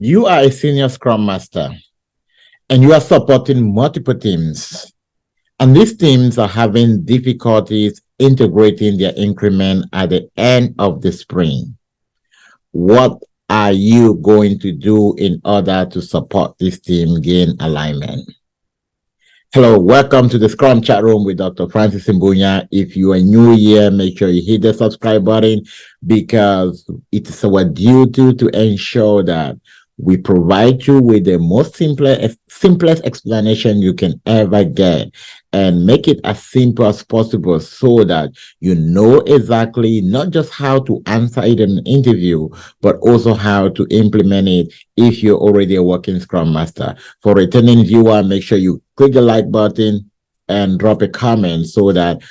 You are a senior Scrum Master and you are supporting multiple teams, and these teams are having difficulties integrating their increment at the end of the sprint. What are you going to do in order to support this team gain alignment? Hello, welcome to the Scrum chat room with Dr. Francis Mbunya. If you are new here, make sure you hit the subscribe button because it is our duty to ensure that we provide you with the most simplest explanation you can ever get and make it as simple as possible so that you know exactly not just how to answer it in an interview, but also how to implement it if you're already a working Scrum Master. For returning viewer, make sure you click the like button and drop a comment so that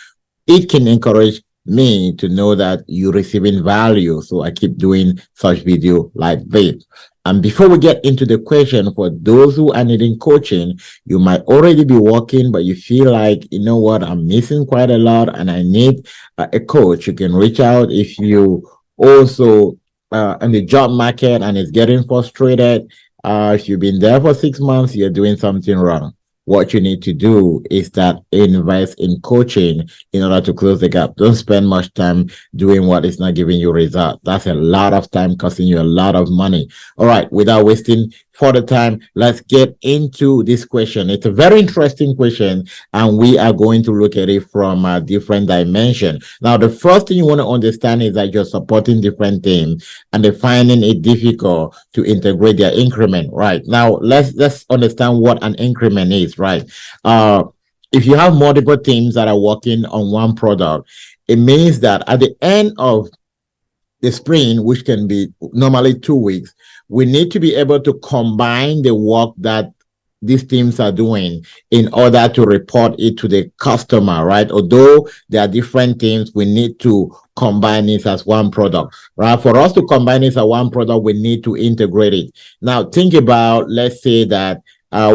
it can encourage me to know that you're receiving value. So I keep doing such video like this. And before we get into the question, for those who are needing coaching, you might already be working, but you feel like, you know what, I'm missing quite a lot and I need a coach. You can reach out if you also in the job market and it's getting frustrated. If you've been there for 6 months, you're doing something wrong. What you need to do is that invest in coaching in order to close the gap. Don't spend much time doing what is not giving you result. That's a lot of time costing you a lot of money. All right, without wasting further time, let's get into this question. It's a very interesting question, and we are going to look at it from a different dimension. Now, the first thing you want to understand is that you're supporting different teams and they're finding it difficult to integrate their increment. Right now, let's understand what an increment is. Right. If you have multiple teams that are working on one product, it means that at the end of the sprint, which can be normally 2 weeks, we need to be able to combine the work that these teams are doing in order to report it to the customer, right? Although there are different teams, we need to combine this as one product, right? For us to combine this as one product, we need to integrate it. Now, think about, let's say that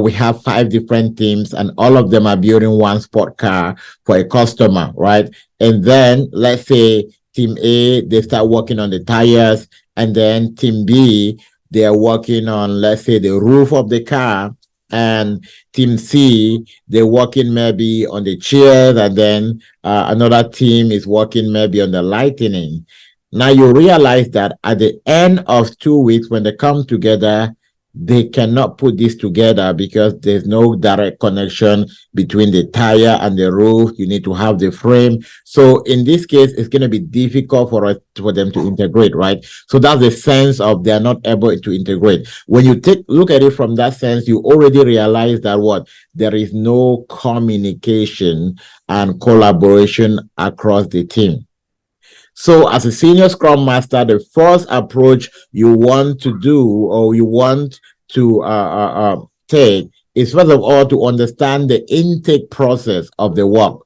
we have 5 different teams and all of them are building one sport car for a customer, right? And then let's say team A, they start working on the tires, and then team B, they are working on, let's say, the roof of the car, and team C, they're working maybe on the chairs, and then another team is working maybe on the lighting. Now you realize that at the end of 2 weeks, when they come together, they cannot put this together because there's no direct connection between the tire and the roof. You need to have the frame. So in this case, it's going to be difficult for them to integrate, right? So that's the sense of they're not able to integrate. When you look at it from that sense, you already realize that what there is no communication and collaboration across the team. So as a senior Scrum Master, the first approach you want to do or you want to take is first of all to understand the intake process of the work.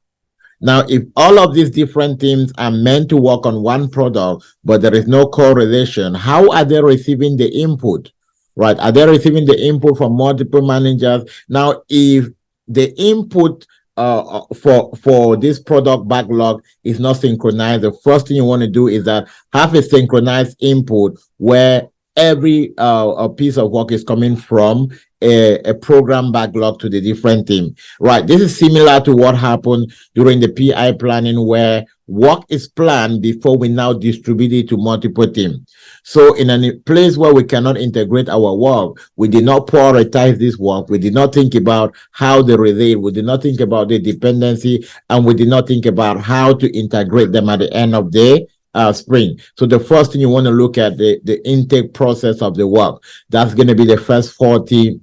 Now, if all of these different teams are meant to work on one product, but there is no correlation, how are they receiving the input? Right? Are they receiving the input from multiple managers? Now, if the input for this product backlog is not synchronized, the first thing you want to do is that have a synchronized input where every a piece of work is coming from a program backlog to the different team. Right. This is similar to what happened during the PI planning, where work is planned before we now distribute it to multiple teams. So in a place where we cannot integrate our work, we did not prioritize this work. We did not think about how they relate. We did not think about the dependency, and we did not think about how to integrate them at the end of the sprint. So the first thing you want to look at the intake process of the work. That's going to be the first 40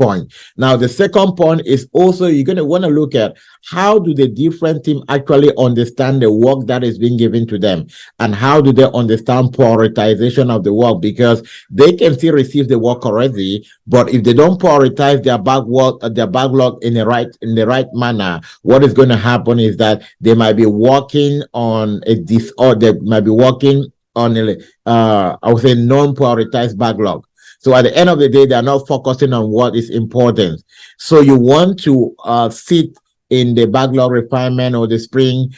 point. Now, the second point is also you're going to want to look at how do the different teams actually understand the work that is being given to them, and how do they understand prioritization of the work, because they can still receive the work already, but if they don't prioritize their backlog in the right manner, what is going to happen is that they might be working on they might be working on I would say non-prioritized backlog. So at the end of the day, they are not focusing on what is important. So you want to sit in the backlog refinement or the sprint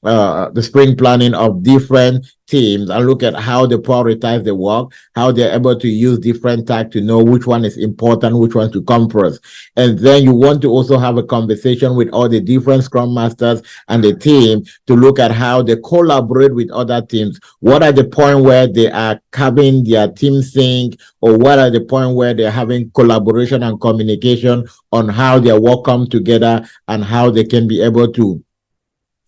the sprint planning of different teams and look at how they prioritize the work, how they're able to use different tasks to know which one is important, which one to come first. And then you want to also have a conversation with all the different Scrum Masters and the team to look at how they collaborate with other teams. What are the point where they are having their team sync, or what are the point where they're having collaboration and communication on how their work come together and how they can be able to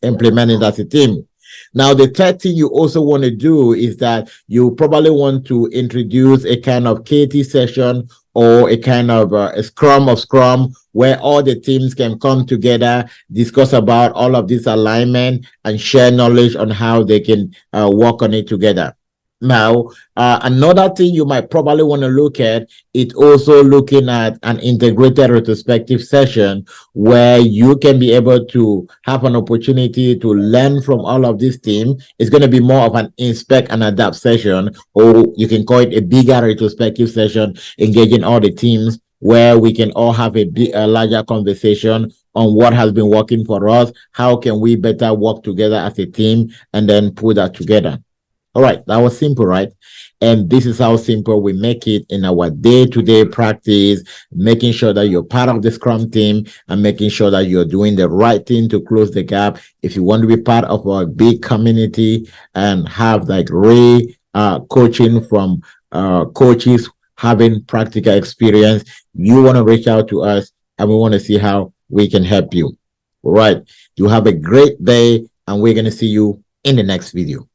implement it as a team. Now, the third thing you also want to do is that you probably want to introduce a kind of KT session or a kind of a scrum of scrum where all the teams can come together, discuss about all of this alignment and share knowledge on how they can work on it together. Now, another thing you might probably want to look at is also looking at an integrated retrospective session where you can be able to have an opportunity to learn from all of this team. It's going to be more of an inspect and adapt session, or you can call it a bigger retrospective session, engaging all the teams where we can all have a larger conversation on what has been working for us, how can we better work together as a team, and then put that together. All right, that was simple, right? And this is how simple we make it in our day-to-day practice, making sure that you're part of the Scrum team and making sure that you're doing the right thing to close the gap. If you want to be part of our big community and have like coaching from coaches having practical experience, you want to reach out to us and we want to see how we can help you. All right, you have a great day and we're going to see you in the next video.